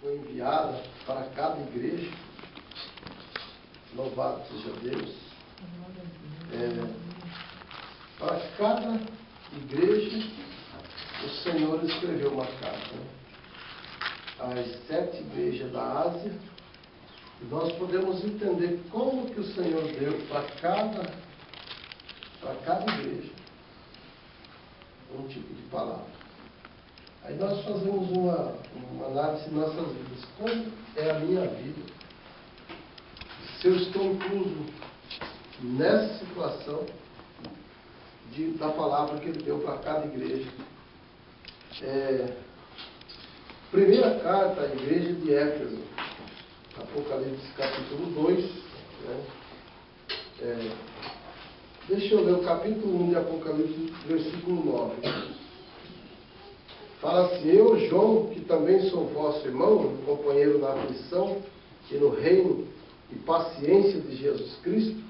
foi enviada para cada igreja. Louvado seja Deus. Para cada igreja, o Senhor escreveu uma carta. Às 7 igrejas da Ásia, nós podemos entender como que o Senhor deu para cada igreja um tipo de palavra. Aí nós fazemos uma análise de nossas vidas. Como é a minha vida? Se eu estou incluso nessa situação da palavra que Ele deu para cada igreja. Primeira carta à igreja de Éfeso, Apocalipse capítulo 2. Deixa eu ler o capítulo 1 de Apocalipse, versículo 9. Fala assim: eu, João, que também sou vosso irmão, companheiro na aflição e no reino e paciência de Jesus Cristo,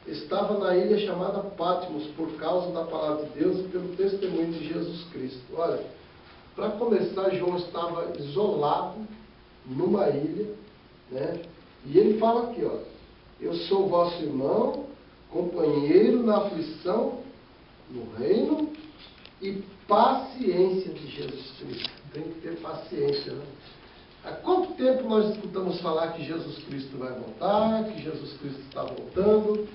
estava na ilha chamada Patmos por causa da palavra de Deus e pelo testemunho de Jesus Cristo. Olha, para começar, João estava isolado numa ilha, né? E ele fala aqui, ó: eu sou vosso irmão, companheiro na aflição, no reino e paciência de Jesus Cristo. Tem que ter paciência, né? Há quanto tempo nós escutamos falar que Jesus Cristo vai voltar, que Jesus Cristo está voltando?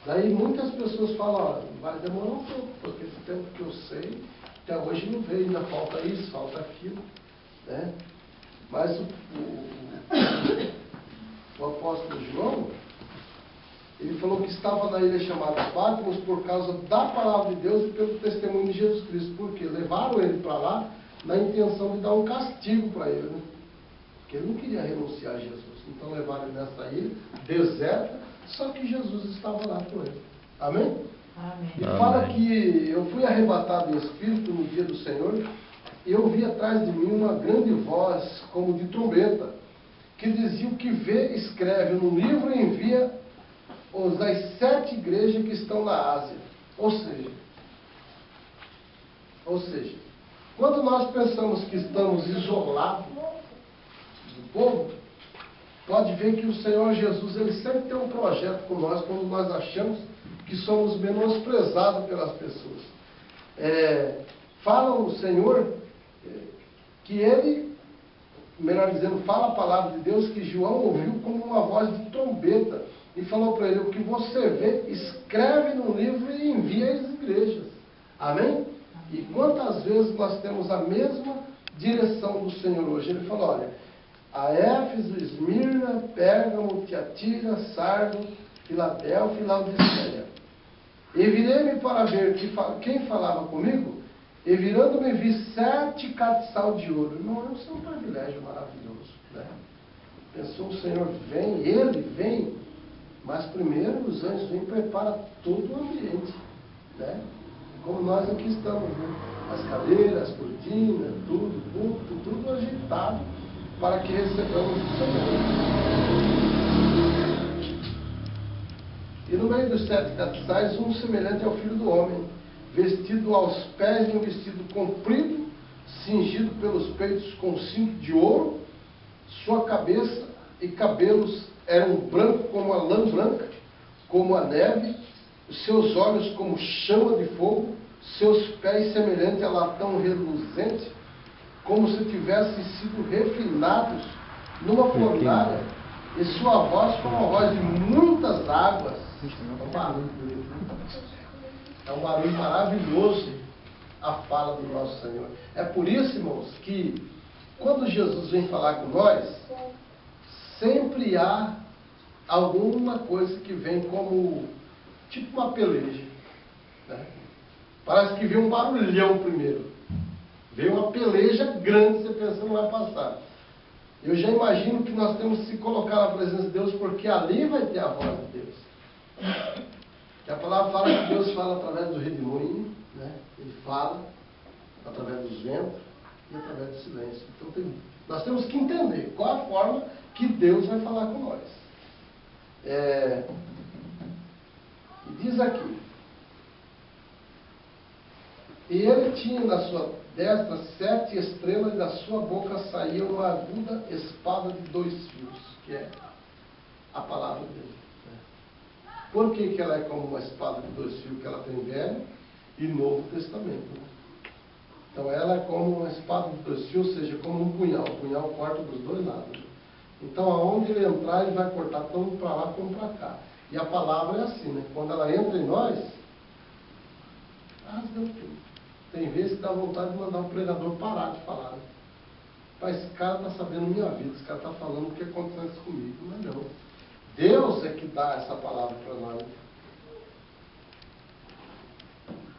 Daí muitas pessoas falam: olha, vai demorar um pouco, porque esse tempo que eu sei, até hoje não veio, ainda falta isso, falta aquilo, né? Mas o apóstolo João, ele falou que estava na ilha chamada Patmos por causa da palavra de Deus e pelo testemunho de Jesus Cristo. Por quê? Levaram ele para lá na intenção de dar um castigo para ele, né? Porque ele não queria renunciar a Jesus. Então levaram ele nessa ilha deserta, só que Jesus estava lá com ele. Amém? Amém. E fala que eu fui arrebatado em espírito no dia do Senhor, e eu vi atrás de mim uma grande voz, como de trombeta, que dizia: o que vê, escreve no livro e envia das 7 igrejas que estão na Ásia. Ou seja, quando nós pensamos que estamos isolados do povo, pode ver que o Senhor Jesus, Ele sempre tem um projeto com nós quando nós achamos que somos menosprezados pelas pessoas. Fala o Senhor que Ele, melhor dizendo, fala a palavra de Deus que João ouviu como uma voz de trombeta e falou para ele: o que você vê, escreve no livro e envia às igrejas. Amém? E quantas vezes nós temos a mesma direção do Senhor hoje? Ele falou: olha, a Éfeso, Esmirna, Pérgamo, Tiatira, Sardo, Filadélfia e Laodiceia. E virei-me para ver quem falava comigo, e virando-me vi 7 castiçal de ouro. Irmão, isso é um privilégio maravilhoso, né? Pensou, o Senhor vem, Ele vem, mas primeiro os anjos vêm e preparam todo o ambiente, né? Como nós aqui estamos, né? As cadeiras, as cortinas, tudo agitado para que recebamos o Senhor. E no meio dos 7 castiçais, um semelhante ao Filho do Homem, vestido aos pés de um vestido comprido, cingido pelos peitos com cinto de ouro. Sua cabeça e cabelos eram branco como a lã branca, como a neve, os seus olhos como chama de fogo, seus pés semelhante a latão reluzente, como se tivessem sido refinados numa fornalha, e sua voz foi uma voz de muitas águas. É um barulho bonito, né? É um barulho maravilhoso a fala do nosso Senhor. É por isso, irmãos, que quando Jesus vem falar com nós, sempre há alguma coisa que vem como tipo uma peleja, né? Parece que vem um barulhão primeiro. Vem uma peleja grande, você pensa, não vai passar. Eu já imagino que nós temos que se colocar na presença de Deus, porque ali vai ter a voz de Deus. Que a palavra fala que Deus fala através do redemoinho, né? Ele fala através dos ventos e através do silêncio. Então nós temos que entender qual a forma que Deus vai falar com nós. E diz aqui: e ele tinha na sua destra 7 estrelas, e da sua boca saía uma aguda espada de 2 fios, que é a palavra dele. Por que ela é como uma espada de 2 fios? Que ela tem Velho e Novo Testamento. Então ela é como uma espada de 2 fios, ou seja, como um punhal. O punhal corta dos 2 lados. Então aonde ele entrar, ele vai cortar tanto para lá como para cá. E a palavra é assim, né? Quando ela entra em nós, rasga tudo. Tem vezes que dá vontade de mandar um pregador parar de falar. Né? Mas esse cara está sabendo minha vida, esse cara está falando o que acontece comigo. Mas não. Deus é que dá essa palavra para nós.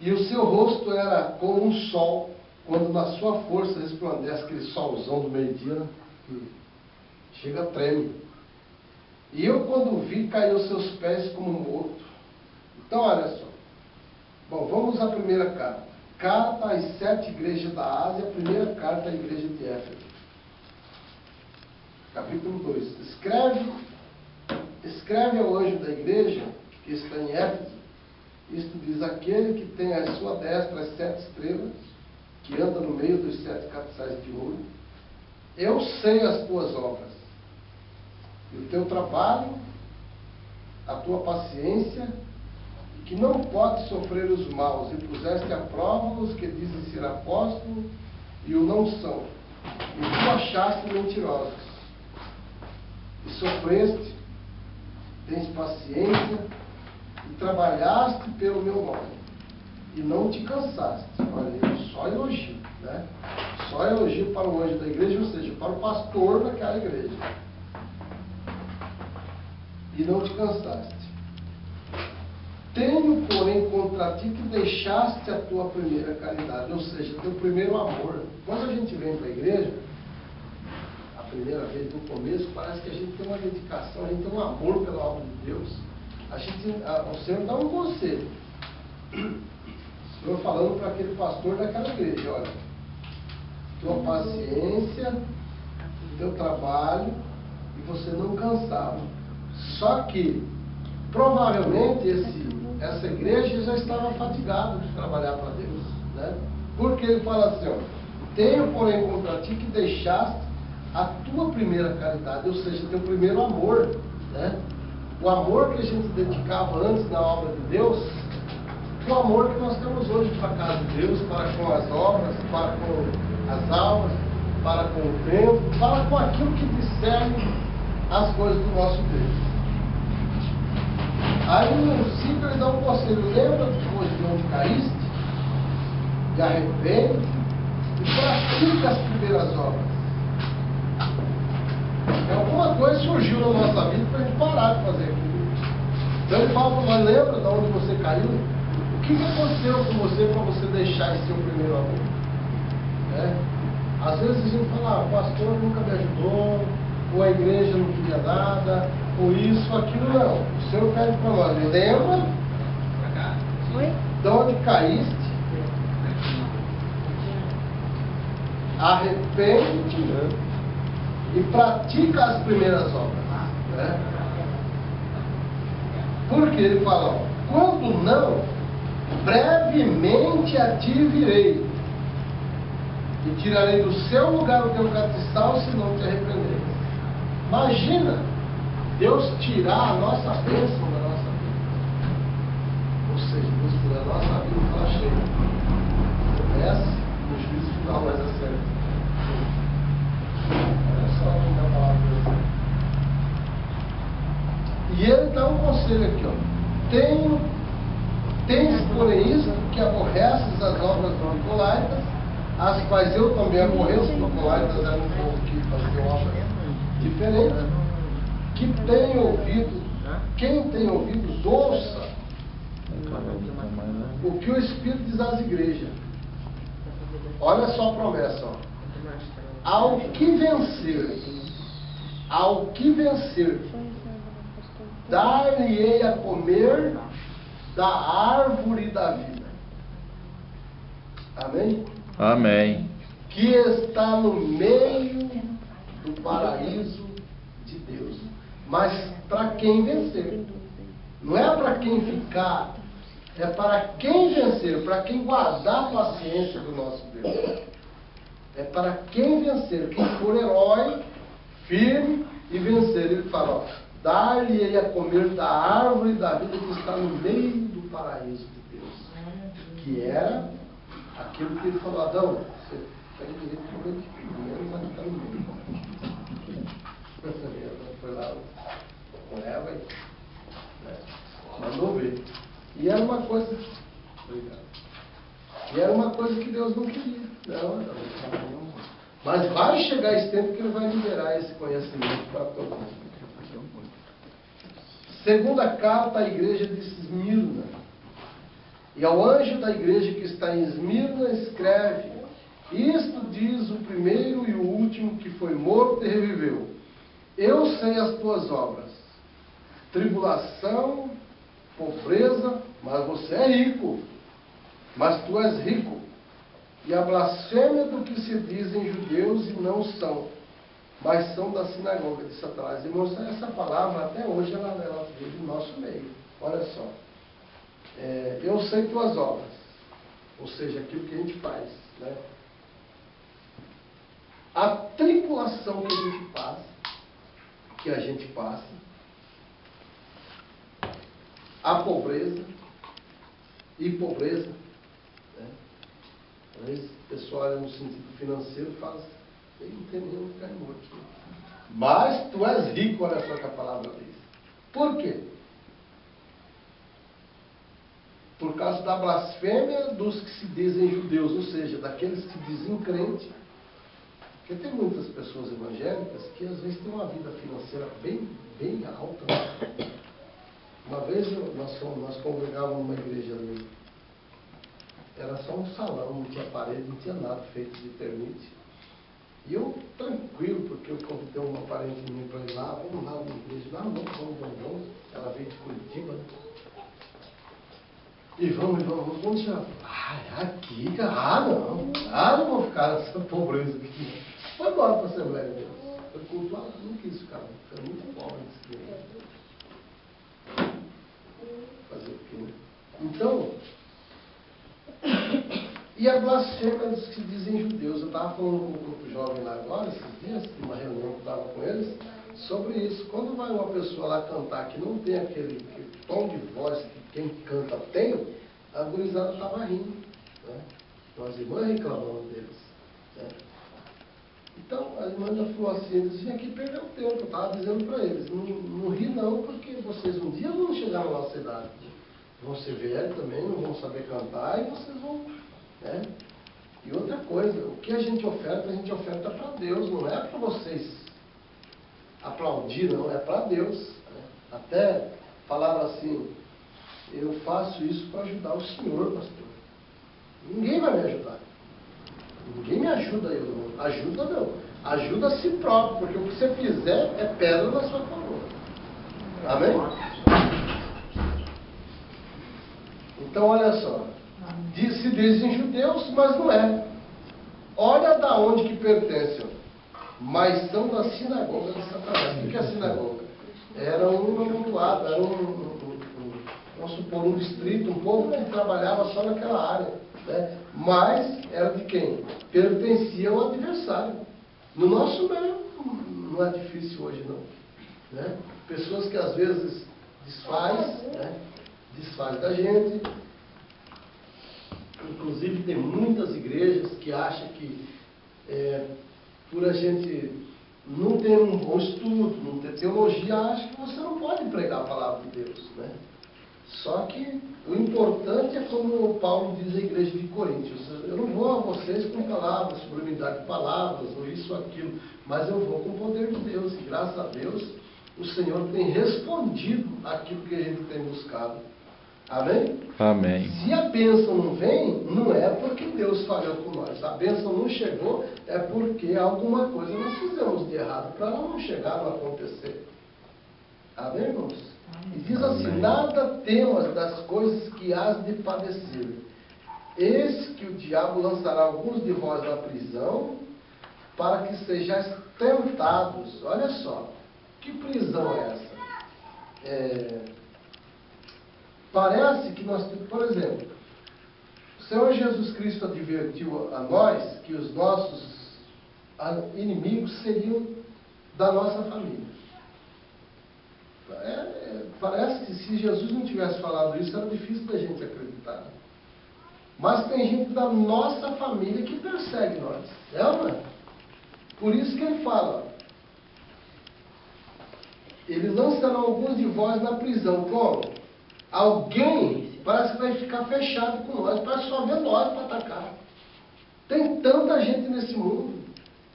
E o seu rosto era como um sol, quando na sua força resplandece aquele solzão do meio-dia, né? Que chega a treme. E eu, quando vi, caí aos seus pés como morto. Então, olha só. Bom, vamos à primeira carta. Carta às 7 igrejas da Ásia, a primeira carta à igreja de Éfeso. Capítulo 2. Escreve ao anjo da igreja, que está em Éfeso, isto diz: aquele que tem à sua destra as 7 estrelas, que anda no meio dos 7 castiçais de ouro, eu sei as tuas obras, e o teu trabalho, a tua paciência, e que não pode sofrer os maus, e puseste à prova os que dizem ser apóstolos e o não são, e tu achaste mentirosos, e sofreste, tens paciência, e trabalhaste pelo meu nome, e não te cansaste. Olha, só elogio, né? Só elogio para o anjo da igreja, ou seja, para o pastor daquela igreja. E não te cansaste. Tenho, porém, contra ti que deixaste a tua primeira caridade, ou seja, teu primeiro amor. Quando a gente vem para a igreja, a primeira vez, no começo, parece que a gente tem uma dedicação, a gente tem um amor pela obra de Deus. O Senhor dá um conselho. O Senhor falando para aquele pastor daquela igreja: olha, tua paciência, teu trabalho, e você não cansava. Só que, provavelmente, essa igreja já estava fatigada de trabalhar para Deus. Né? Porque ele fala assim: ó, tenho, porém, contra ti que deixaste a tua primeira caridade, ou seja, teu primeiro amor. Né? O amor que a gente dedicava antes na obra de Deus, o amor que nós temos hoje para a casa de Deus, para com as obras, para com as almas, para com o tempo, para com aquilo que discerne as coisas do nosso Deus. Aí no 5 ele dá um conselho: lembra-te de onde caíste, te arrepende e pratica as primeiras obras. Alguma coisa surgiu na nossa vida para a gente parar de fazer aquilo. Então ele fala: mas lembra de onde você caiu? O que aconteceu com você para você deixar esse seu primeiro amor? Às vezes a gente fala: o pastor nunca me ajudou, ou a igreja não queria nada, ou isso, aquilo. Não. O Senhor pede para nós: lembra de onde caíste, arrepende-te e pratica as primeiras obras. Né? Porque ele fala: quando não, brevemente a ti virei, e tirarei do seu lugar o teu castiçal, se não te arrepender. Imagina Deus tirar a nossa bênção da nossa vida. Ou seja, Deus tirar a nossa vida e falar: chega, começa no juízo final, mas é certo. E ele dá um conselho aqui: ó, tens porém isso, que aborreces as obras dos nicolaítas, as quais eu também aborreço. Os nicolaítas eram um povo que fazia obras diferentes. Que tem ouvido, quem tem ouvidos, ouça o que o Espírito diz às igrejas. Olha só a promessa: ó. Ao que vencer, dar-lhe-ei a comer da árvore da vida. Amém? Amém. Que está no meio do paraíso de Deus. Mas para quem vencer. Não é para quem ficar É para quem vencer, para quem guardar a paciência do nosso Deus. É para quem vencer, quem for herói, firme e vencer. Ele fala, ó, dar-lhe a comer da árvore da vida que está no meio do paraíso de Deus. Que era aquilo que ele falou, Adão, você tem direito de comer de primeiro, mas está no meio. Foi lá com Eva e mandou ver. E era uma coisa. Obrigado. E era uma coisa que Deus não queria. Não. Mas vai chegar esse tempo que ele vai liberar esse conhecimento para todo mundo. Segunda carta à igreja de Esmirna. E ao anjo da igreja que está em Esmirna escreve: isto diz o primeiro e o último que foi morto e reviveu. Eu sei as tuas obras, tribulação, pobreza, mas você é rico. Mas tu és rico. E a blasfêmia do que se dizem judeus e não são, mas são da sinagoga de Satanás. Irmãos, essa palavra até hoje ela vive no nosso meio. Olha só. Eu sei tuas obras, ou seja, aquilo que a gente faz, né? A tribulação que a gente passa, a pobreza, né? Às vezes o pessoal olha no sentido financeiro e fala, ele não tem nenhum ficar morto. Mas tu és rico, olha só que a palavra diz. Por quê? Por causa da blasfêmia dos que se dizem judeus, ou seja, daqueles que se dizem crentes. Porque tem muitas pessoas evangélicas que às vezes têm uma vida financeira bem alta. Né? Uma vez nós congregávamos numa igreja ali. Era só um salão, não tinha parede, não tinha nada feito de permite. E eu, tranquilo, porque eu convidei uma parente minha para ir lá, vamos lá na igreja. Não, vamos. Ela veio de Curitiba, né? E vamos. Quando já. Aqui, não vou ficar nessa pobreza aqui. Foi embora para a Assembleia de Deus. Foi cultuado, não quis ficar, foi muito pobre esse dia. Fazer o quê, né? Então, e a blasfêmia dos que dizem judeus. Eu estava falando com um grupo jovem lá agora, esses dias, numa reunião que eu estava com eles, sobre isso. Quando vai uma pessoa lá cantar que não tem aquele tom de voz que quem canta tem, a gurizada estava rindo. Né? Então as irmãs reclamando deles. Né? Então a irmã já falou assim, eles vinham aqui perder o tempo. Eu estava dizendo para eles, não ri não, porque vocês um dia vão chegar na nossa idade. Vão ser velhos também, não vão saber cantar e vocês vão... Né? E outra coisa, o que a gente oferta para Deus, não é para vocês aplaudir, não, é para Deus. Né? Até falaram assim, eu faço isso para ajudar o senhor, pastor. Ninguém vai me ajudar. Ninguém me ajuda, eu não. Ajuda não. Ajuda a si próprio, porque o que você fizer é pedra na sua coroa. Amém? Então olha só. Se dizem judeus, mas não é. Olha da onde que pertencem. Mas são da sinagoga de Satanás. O que é a sinagoga? Era um amontoado, era vamos supor, um distrito, um povo que trabalhava só naquela área. Né? Mas era de quem? Pertencia ao adversário. No nosso meio não é difícil hoje não. Né? Pessoas que às vezes desfaz da gente. Inclusive tem muitas igrejas que acham que por a gente não ter um bom estudo, não ter teologia, acha que você não pode pregar a palavra de Deus. Né? Só que o importante é como o Paulo diz à igreja de Coríntios, eu não vou a vocês com palavras, sublimidade de palavras, ou isso ou aquilo, mas eu vou com o poder de Deus, e graças a Deus o Senhor tem respondido aquilo que a gente tem buscado. Amém? Amém. Se a bênção não vem, não é porque Deus falhou com nós. A bênção não chegou, é porque alguma coisa nós fizemos de errado para ela não chegar, não acontecer. Amém, irmãos? E diz assim, Amém. nada temas das coisas que hás de padecer. Eis que o diabo lançará alguns de vós na prisão, para que sejais tentados. Olha só, que prisão é essa? Parece que nós temos, por exemplo, o Senhor Jesus Cristo advertiu a nós que os nossos inimigos seriam da nossa família. Parece que se Jesus não tivesse falado isso, era difícil da gente acreditar. Mas tem gente da nossa família que persegue nós. É ou não é? Por isso que ele fala, ele lançará alguns de vós na prisão. Como? Alguém parece que vai ficar fechado com nós, para só ver nós para atacar. Tem tanta gente nesse mundo,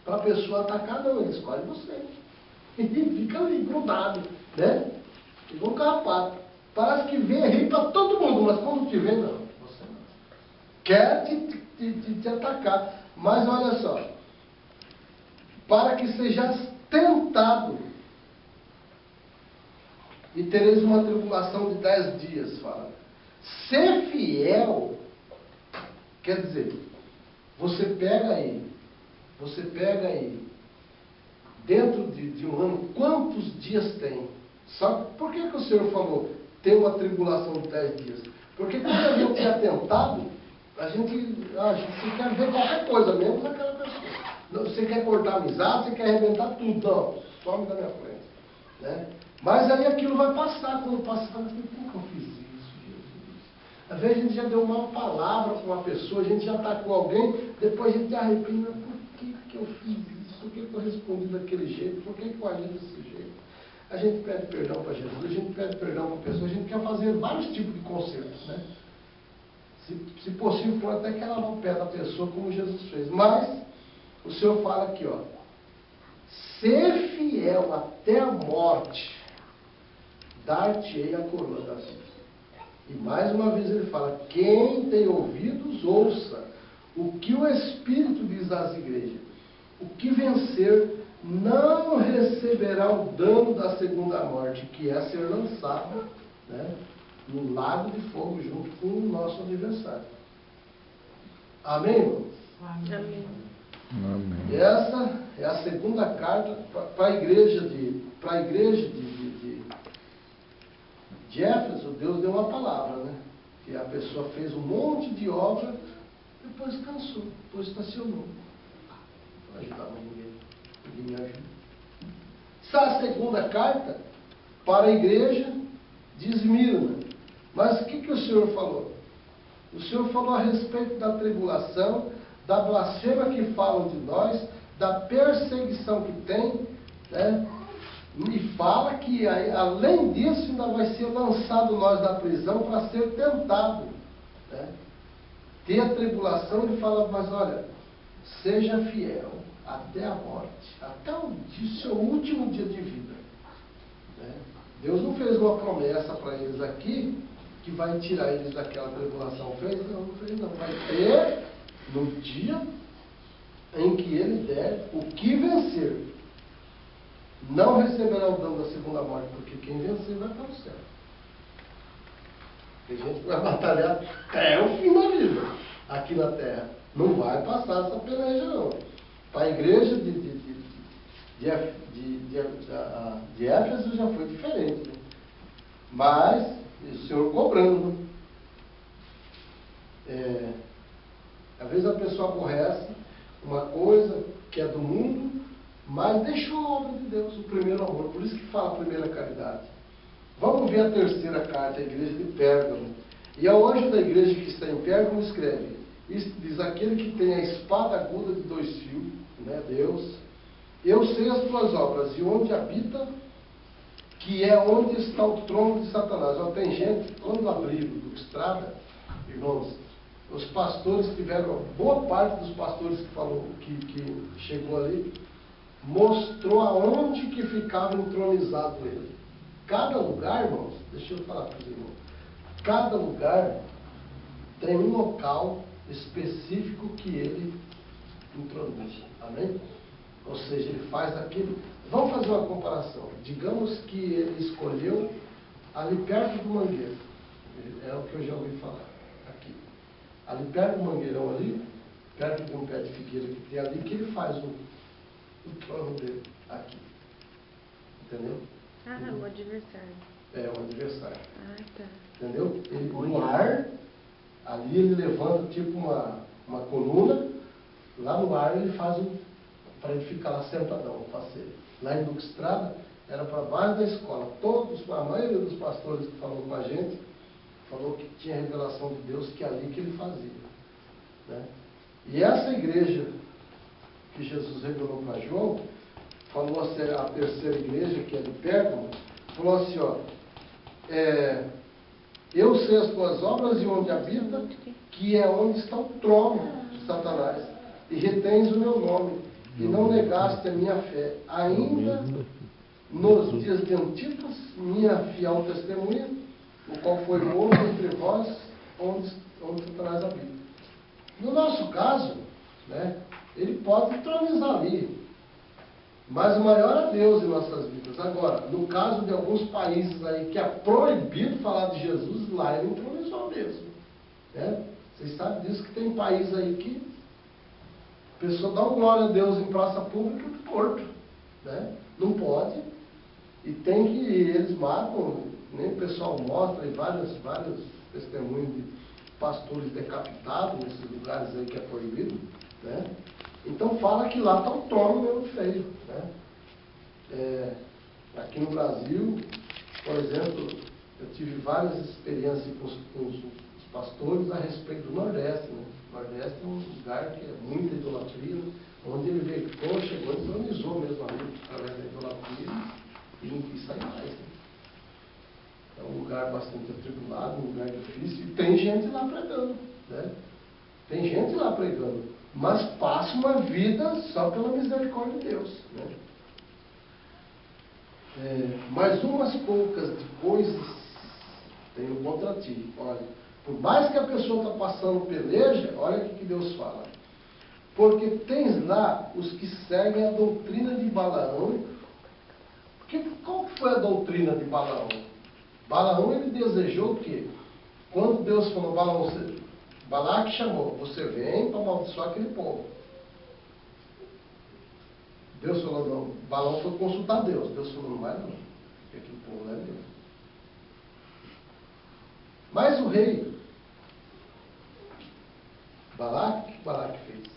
para a pessoa atacar, não, ele escolhe você. E fica ali, grudado, né? Igual um carrapato. Parece que vem rir para todo mundo, mas quando te vê, não, você não. Quer te atacar. Mas olha só, para que sejas tentado, e tereis uma tribulação de 10 dias, fala. Ser fiel, quer dizer, você pega aí, dentro de um ano, quantos dias tem? Sabe por que o Senhor falou, tem uma tribulação de 10 dias? Porque quando a gente é tentado, a gente quer ver qualquer coisa, menos aquela pessoa. Você quer cortar a amizade, você quer arrebentar tudo. Não, some da minha frente. Né? Mas aí aquilo vai passar. Quando passa, você fala assim, por que eu fiz isso, Jesus? Às vezes a gente já deu uma palavra para uma pessoa, a gente já atacou alguém, depois a gente arrependa, por que eu fiz isso? Por que eu respondi daquele jeito? Por que eu agi desse jeito? A gente pede perdão para Jesus, a gente pede perdão para a pessoa, a gente quer fazer vários tipos de concertos, né? Se possível, for até que ela não pede a pessoa como Jesus fez. Mas o Senhor fala aqui, ó, ser fiel até a morte, dar-te-ei a coroa da vida. E mais uma vez ele fala, quem tem ouvidos, ouça o que o Espírito diz às igrejas. O que vencer não receberá o dano da segunda morte, que é ser lançado, né, no lago de fogo junto com o nosso adversário. Amém, irmãos? Amém. Amém. Essa é a segunda carta para a igreja de Éfeso. Deus deu uma palavra, né? Que a pessoa fez um monte de obra, depois cansou, depois estacionou. Não ajudava ninguém me ajuda. Essa é a segunda carta para a igreja de Esmirna. Mas o que o Senhor falou? O Senhor falou a respeito da tribulação, da blasfêmia que falam de nós, da perseguição que tem, né? E fala que, além disso, ainda vai ser lançado nós da prisão para ser tentado. Né? Ter a tribulação, ele fala, mas olha, seja fiel até a morte, até o seu último dia de vida. Né? Deus não fez uma promessa para eles aqui, que vai tirar eles daquela tribulação. Fez? Não, não fez não. Vai ter no dia em que ele der o que vencer. Não receberá o dano da segunda morte, porque quem vencer vai para o céu. Tem gente que vai batalhar até o fim da vida, aqui na terra. Não vai passar essa peleja, não. Para a igreja de Éfeso já foi diferente. Né? Mas, o Senhor cobrando. Às vezes a pessoa aborrece uma coisa que é do mundo, mas deixou a obra de Deus, o primeiro amor. Por isso que fala a primeira caridade. Vamos ver a terceira carta, a igreja de Pérgamo. E ao anjo da igreja que está em Pérgamo escreve, diz aquele que tem a espada aguda de 2 fios, né, Deus, eu sei as tuas obras, e onde habita, que é onde está o trono de Satanás. Ó, tem gente, quando abriram do estrada, irmãos, os pastores tiveram, boa parte dos pastores que falou, que chegou ali, mostrou aonde que ficava entronizado ele. Cada lugar, irmãos, deixa eu falar para os irmãos, cada lugar tem um local específico que ele introniza. Amém? Ou seja, ele faz aquilo. Vamos fazer uma comparação. Digamos que ele escolheu ali perto do mangueiro. É o que eu já ouvi falar aqui. Ali perto do mangueirão ali, perto de um pé de figueira que tem ali, que ele faz o trono dele aqui. Entendeu? Ah, o adversário. É um adversário. Ah, tá. Entendeu? Ele, no ar, ali ele levanta tipo uma coluna, lá no ar ele faz para ele ficar lá sentadão, faceiro. Lá em Duque Estrada, era para baixo da escola. A maioria dos pastores que falou com a gente, falou que tinha revelação de Deus, que é ali que ele fazia. Né? E essa igreja que Jesus revelou para João, falou a terceira igreja, que é de Pérgamo, falou assim, ó, eu sei as tuas obras e onde habita, que é onde está o trono de Satanás, e retens o meu nome, e não negaste a minha fé, ainda nos dias de Antipas, minha fiel testemunha, o qual foi morto entre vós, onde Satanás habita. No nosso caso, né, ele pode entronizar ali, mas o maior é Deus em nossas vidas. Agora, no caso de alguns países aí que é proibido falar de Jesus, lá ele entronizou mesmo. Né? Vocês sabem disso, que tem país aí que a pessoa dá uma glória a Deus em praça pública do torto. Né? Não pode. E tem que, eles matam, nem o pessoal mostra aí vários testemunhos de pastores decapitados nesses lugares aí que é proibido. Né? Então fala que lá está o trono mesmo feio. Né? Aqui no Brasil, por exemplo, eu tive várias experiências com os pastores a respeito do Nordeste. Né? O Nordeste é um lugar que é muita idolatria, né? Onde ele veio, chegou e entronizou mesmo ali, através da idolatria, e sai mais. Né? É um lugar bastante atribulado, um lugar difícil, e tem gente lá pregando. Né? Tem gente lá pregando, mas passa uma vida só pela misericórdia de Deus. Né? Mas umas poucas coisas tenho contra ti. Olha, por mais que a pessoa está passando peleja, olha o que Deus fala. Porque tens lá os que seguem a doutrina de Balaão. Qual foi a doutrina de Balaão? Balaão, ele desejou o quê? Quando Deus falou, Balaque chamou, você vem para amaldiçoar aquele povo. Deus falou, não. Balaão foi consultar Deus. Deus falou, não vai não, porque aquele povo não é meu. Mas o rei, Balaque, o que Balaque fez?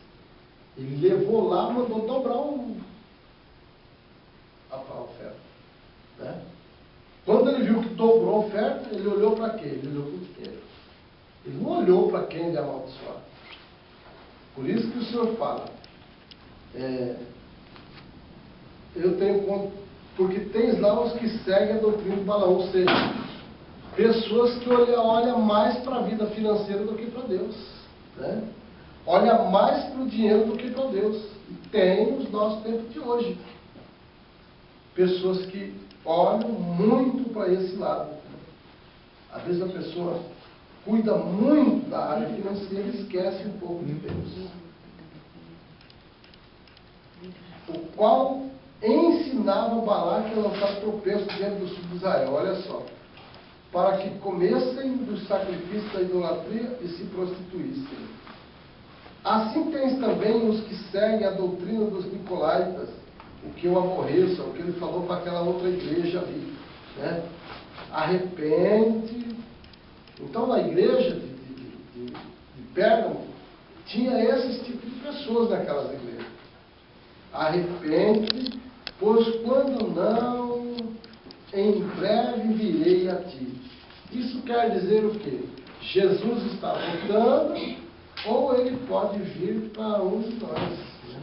Ele levou lá, mandou dobrar a oferta. Né? Quando ele viu que dobrou a oferta, ele olhou para quê? Ele olhou para o dinheiro. Ele não olhou para quem ele amaldiçoar. Por isso que o Senhor fala, eu tenho, porque tens lá os que seguem a doutrina de Balaão, ou seja, pessoas que olham mais para a vida financeira do que para Deus. Né? Olha mais para o dinheiro do que para Deus. E tem nos nossos tempos de hoje. Pessoas que olham muito para esse lado. Às vezes a pessoa cuida muito da área financeira e esquece um pouco de Deus. O qual ensinava Balaque a lançar tropeço diante dos filhos de Israel. Olha só. Para que comessem dos sacrifícios da idolatria e se prostituíssem. Assim tens também os que seguem a doutrina dos nicolaítas, o que eu aborreço, o que ele falou para aquela outra igreja ali. Né? Arrepende. Então, na igreja de Pérgamo, tinha esses tipos de pessoas naquelas igrejas. Arrepende, pois quando não, em breve virei a ti. Isso quer dizer o quê? Jesus está voltando, ou ele pode vir para um de nós. Né?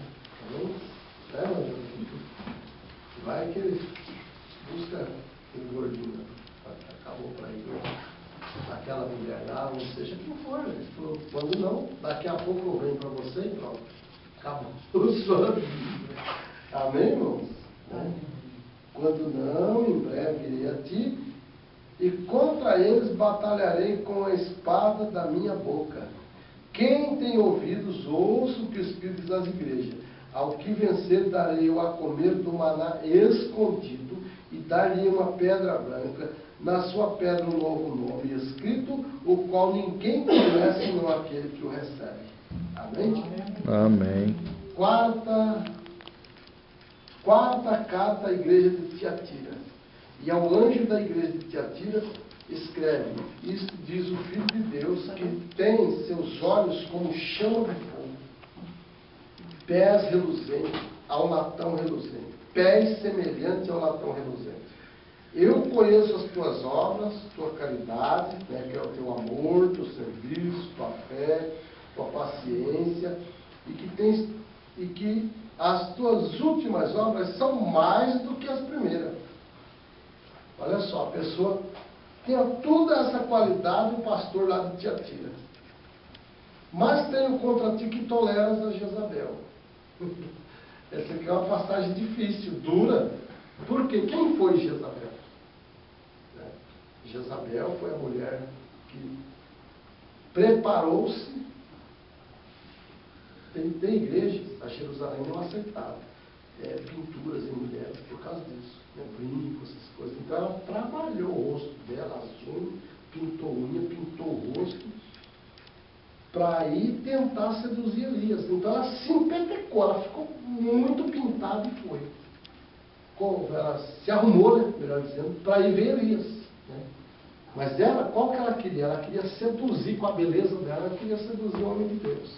Vai que ele busca aquele gordinho, acabou para ir, aquela mulher lá, ou seja, quem for. Ele falou, quando não, daqui a pouco eu venho para você e pronto. Acabou o sonho. Amém, irmãos? Né? Quando não, em breve irei a ti, e contra eles batalharei com a espada da minha boca. Quem tem ouvidos, ouça o que o Espírito diz às igrejas. Ao que vencer, darei eu a comer do maná escondido, e dar-lhe uma pedra branca, na sua pedra um novo nome escrito, o qual ninguém conhece, senão aquele que o recebe. Amém? Amém. Quarta carta à igreja de Tiatira. E ao anjo da igreja de Tiatira escreve: isto diz o Filho de Deus, que tem seus olhos como chama de fogo, pés reluzentes ao latão reluzente, pés semelhantes ao latão reluzente. Eu conheço as tuas obras, tua caridade, né, que é o teu amor, teu serviço, tua fé, tua paciência, e que as tuas últimas obras são mais do que as primeiras. Olha só, a pessoa tem toda essa qualidade, o pastor lá de Tiatira. Mas tenho contra ti que toleras a Jezabel. Essa aqui é uma passagem difícil, dura. Porque quem foi Jezabel? Jezabel foi a mulher que preparou-se. Tem igrejas, a Jerusalém não aceitava pinturas em mulheres por causa disso, brincos, essas coisas. Então ela trabalhou o rosto dela, as unhas, pintou unha, pintou o rosto, para ir tentar seduzir Elias. Então ela se empetecou, ela ficou muito pintada e foi. Ela se arrumou, né, melhor dizendo, para ir ver Elias. Né? Mas ela, qual que ela queria? Ela queria seduzir com a beleza dela, ela queria seduzir o homem de Deus.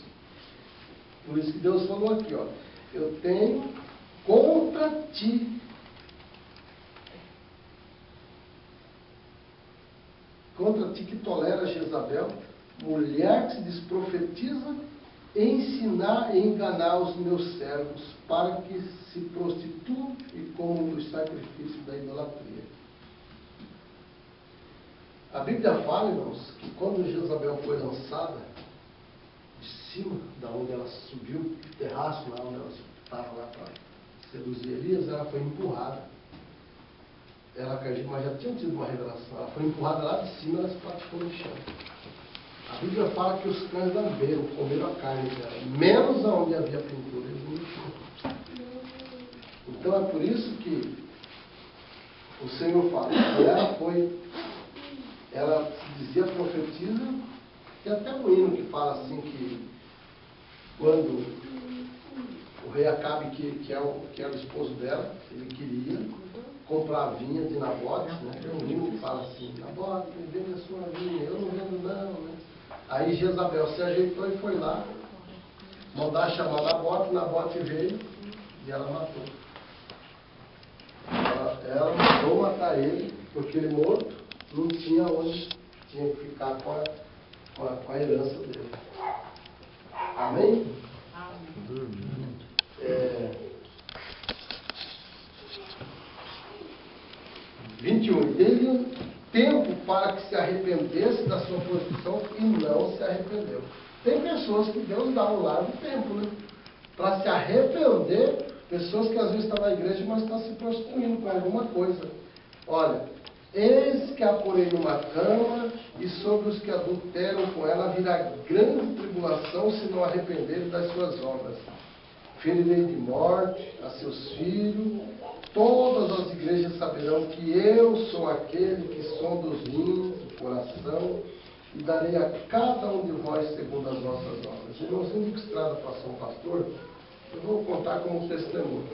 Por isso que Deus falou aqui, ó, eu tenho contra ti. Contra ti que tolera Jezabel, mulher que se desprofetiza, ensinar e enganar os meus servos, para que se prostituam e comam dos sacrifícios da idolatria. A Bíblia fala, irmãos, que quando Jezabel foi lançada de cima, da onde ela subiu, do terraço lá onde ela estava lá para seduzir Elias, ela foi empurrada. Ela acredita, mas já tinha tido uma revelação. Ela foi empurrada lá de cima e ela se praticou no chão. A Bíblia fala que os cães lamberam, comeram a carne dela, menos aonde havia pintura, eles não tinham. Então é por isso que o Senhor fala que ela se dizia profetisa. Tem até um hino que fala assim que quando o rei Acabe, que era o esposo dela, ele queria comprar a vinha de Nabote, né? Tem um hino que fala assim: Nabote, vende a sua vinha, eu não vendo não, né? Aí Jezabel se ajeitou e foi lá mandar chamar Nabote veio e ela matou. Ela mandou matar ele, porque ele morto não tinha onde, tinha que ficar com a herança dele. Amém? Amém. 21. Teve tempo para que se arrependesse da sua prostituição e não se arrependeu. Tem pessoas que Deus dá um largo tempo, né? Para se arrepender, pessoas que às vezes estão na igreja, mas estão se prostituindo com alguma coisa. Olha, eis que a porei numa cama, e sobre os que adulteram com ela virá grande tribulação, se não arrependerem das suas obras. Ferirei de morte a seus filhos, todas as igrejas saberão que eu sou aquele que sonda os rins, o coração, e darei a cada um de vós segundo as vossas obras. Irmãozinho de estrada passou um pastor, eu vou contar como testemunho.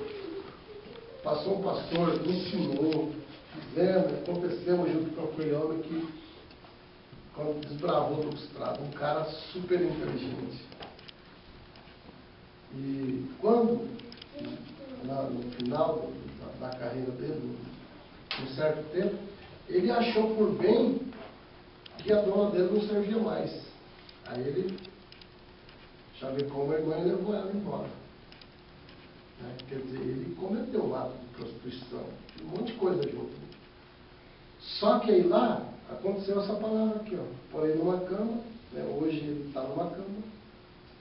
Passou um pastor, ensinou, fizemos, acontecemos junto com aquele homem que, quando desbravou do estrada, um cara super inteligente. E quando, no final da carreira dele, um certo tempo, ele achou por bem que a dona dele não servia mais. Aí ele chavecou uma irmã e levou ela embora. Quer dizer, ele cometeu um ato de prostituição, um monte de coisa junto. Só que aí lá aconteceu essa palavra aqui, ó. Porém numa cama, né? Hoje ele está numa cama.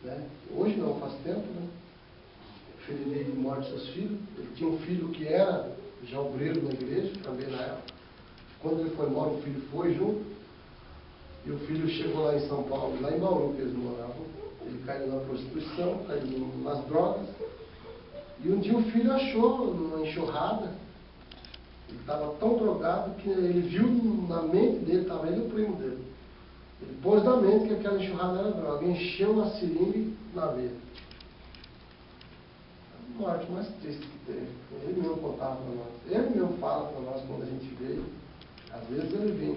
Né? Hoje não, faz tempo, né? Ferirei de morte seus filhos. Ele tinha um filho que era já obreiro na igreja, também na época. Quando ele foi embora, o filho foi junto. E o filho chegou lá em São Paulo, lá em Bauru, que eles moravam. Ele caiu na prostituição, caiu nas drogas. E um dia o filho achou uma enxurrada. Ele estava tão drogado que ele viu na mente dele, estava ele e o primo dele. Ele pôs na mente que aquela enxurrada era droga, encheu a seringa na veia. morte mais triste que teve. Ele mesmo contava para nós. Ele mesmo fala para nós quando a gente veio. Às vezes ele vem